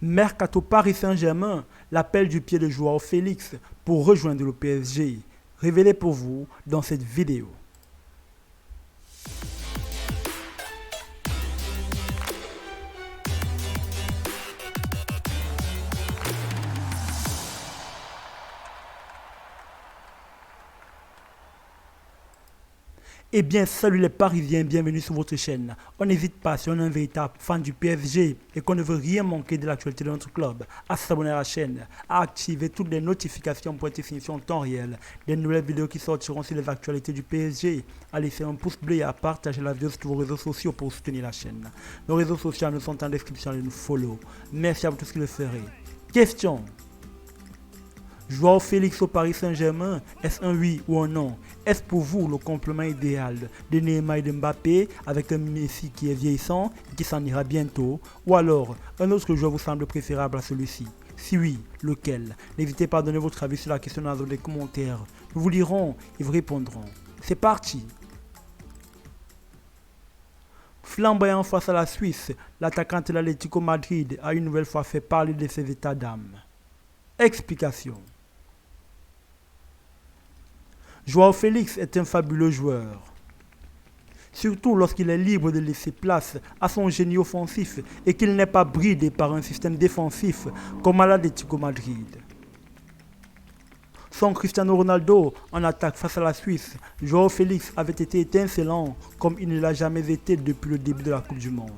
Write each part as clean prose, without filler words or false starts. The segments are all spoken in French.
Mercato Paris Saint-Germain, l'appel du pied de Joao Félix pour rejoindre le PSG. Révélé pour vous dans cette vidéo. Eh bien, salut les Parisiens, bienvenue sur votre chaîne. On n'hésite pas, si on est un véritable fan du PSG et qu'on ne veut rien manquer de l'actualité de notre club, à s'abonner à la chaîne, à activer toutes les notifications pour être signifié en temps réel des nouvelles vidéos qui sortiront sur les actualités du PSG, à laisser un pouce bleu et à partager la vidéo sur vos réseaux sociaux pour soutenir la chaîne. Nos réseaux sociaux nous sont en description et nous follow. Merci à vous tous qui le ferez. Question. Joao Félix au Paris Saint-Germain, est-ce un oui ou un non? Est-ce pour vous le complément idéal de Neymar et de Mbappé avec un Messi qui est vieillissant et qui s'en ira bientôt? Ou alors, un autre joueur vous semble préférable à celui-ci? Si oui, lequel? N'hésitez pas à donner votre avis sur la question dans la zone des commentaires. Nous vous lirons et vous répondrons. C'est parti! Flamboyant face à la Suisse, l'attaquant de l'Atlético Madrid a une nouvelle fois fait parler de ses états d'âme. Explication. Joao Félix est un fabuleux joueur, surtout lorsqu'il est libre de laisser place à son génie offensif et qu'il n'est pas bridé par un système défensif comme à l'Atlético Madrid. Sans Cristiano Ronaldo en attaque face à la Suisse, Joao Félix avait été étincelant comme il ne l'a jamais été depuis le début de la Coupe du Monde.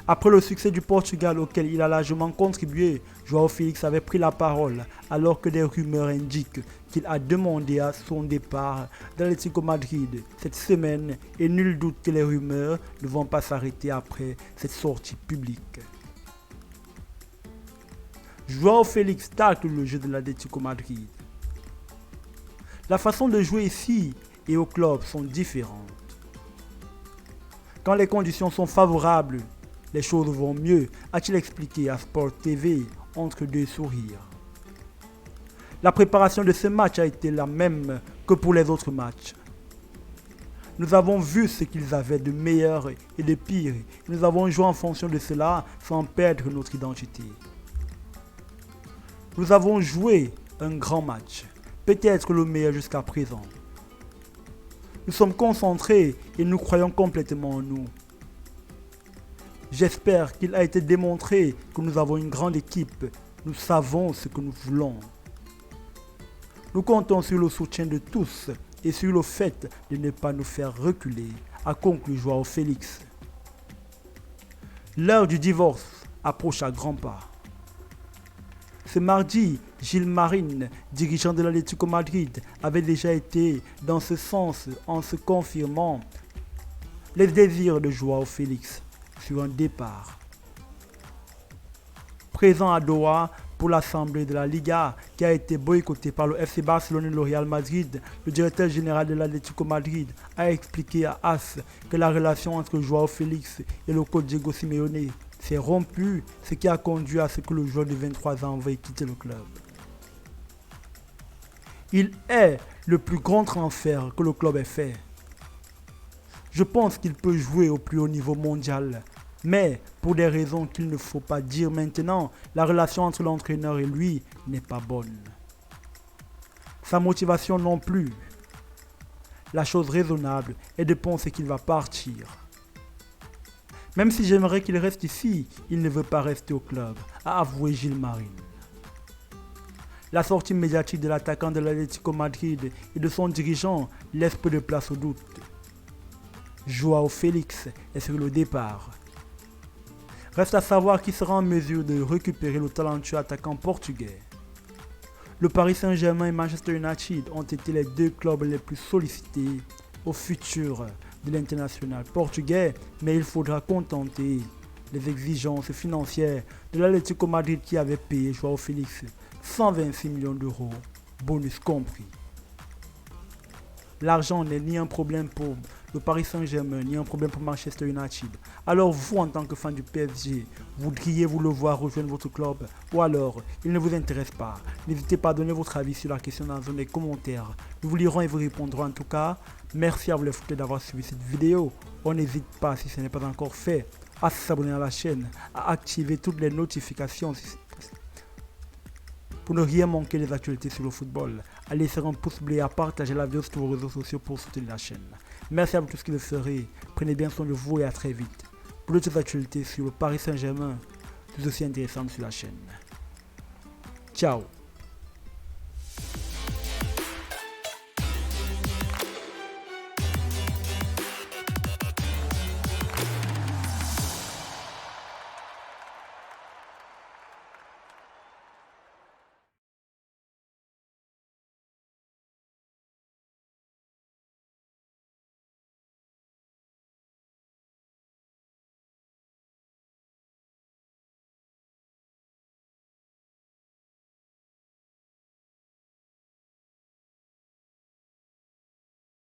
Après le succès du Portugal auquel il a largement contribué, Joao Félix avait pris la parole alors que des rumeurs indiquent qu'il a demandé à son départ d'Atlético Madrid cette semaine et nul doute que les rumeurs ne vont pas s'arrêter après cette sortie publique. Joao Félix tacle le jeu de l'Atlético Madrid. La façon de jouer ici et au club sont différentes. Quand les conditions sont favorables, les choses vont mieux, a-t-il expliqué à Sport TV entre deux sourires. La préparation de ce match a été la même que pour les autres matchs. Nous avons vu ce qu'ils avaient de meilleur et de pire. Nous avons joué en fonction de cela sans perdre notre identité. Nous avons joué un grand match, peut-être le meilleur jusqu'à présent. Nous sommes concentrés et nous croyons complètement en nous. J'espère qu'il a été démontré que nous avons une grande équipe. Nous savons ce que nous voulons. Nous comptons sur le soutien de tous et sur le fait de ne pas nous faire reculer, a conclu Joao Félix. L'heure du divorce approche à grands pas. Ce mardi, Gilles Marine, dirigeant de l'Atlético Madrid, avait déjà été dans ce sens en se confirmant les désirs de Joao Félix sur un départ. Présent à Doha pour l'assemblée de la Liga qui a été boycottée par le FC Barcelone et le Real Madrid, le directeur général de l'Atlético Madrid a expliqué à AS que la relation entre Joao Félix et le coach Diego Simeone s'est rompue, ce qui a conduit à ce que le joueur de 23 ans veuille quitter le club. Il est le plus grand transfert que le club ait fait. Je pense qu'il peut jouer au plus haut niveau mondial, mais pour des raisons qu'il ne faut pas dire maintenant, la relation entre l'entraîneur et lui n'est pas bonne. Sa motivation non plus. La chose raisonnable est de penser qu'il va partir. Même si j'aimerais qu'il reste ici, il ne veut pas rester au club, a avoué Gilles Marine. La sortie médiatique de l'attaquant de l'Atlético Madrid et de son dirigeant laisse peu de place au doute. Joao Félix est sur le départ. Reste à savoir qui sera en mesure de récupérer le talentueux attaquant portugais. Le Paris Saint-Germain et Manchester United ont été les deux clubs les plus sollicités au futur de l'international portugais, mais il faudra contenter les exigences financières de l'Atlético Madrid qui avait payé Joao Félix 126 millions d'euros, bonus compris. L'argent n'est ni un problème pour le Paris Saint-Germain, ni un problème pour Manchester United. Alors vous, en tant que fan du PSG, voudriez-vous le voir rejoindre votre club? Ou alors, il ne vous intéresse pas? N'hésitez pas à donner votre avis sur la question dans la zone des commentaires. Nous vous lirons et vous répondrons en tout cas. Merci à vous les fouteux d'avoir suivi cette vidéo. On n'hésite pas, si ce n'est pas encore fait, à s'abonner à la chaîne, à activer toutes les notifications pour ne rien manquer des actualités sur le football. Allez faire un pouce bleu et à partager la vidéo sur vos réseaux sociaux pour soutenir la chaîne. Merci à vous tous qui le ferez. Prenez bien soin de vous et à très vite. Pour d'autres actualités sur le Paris Saint-Germain, tout aussi intéressantes sur la chaîne. Ciao.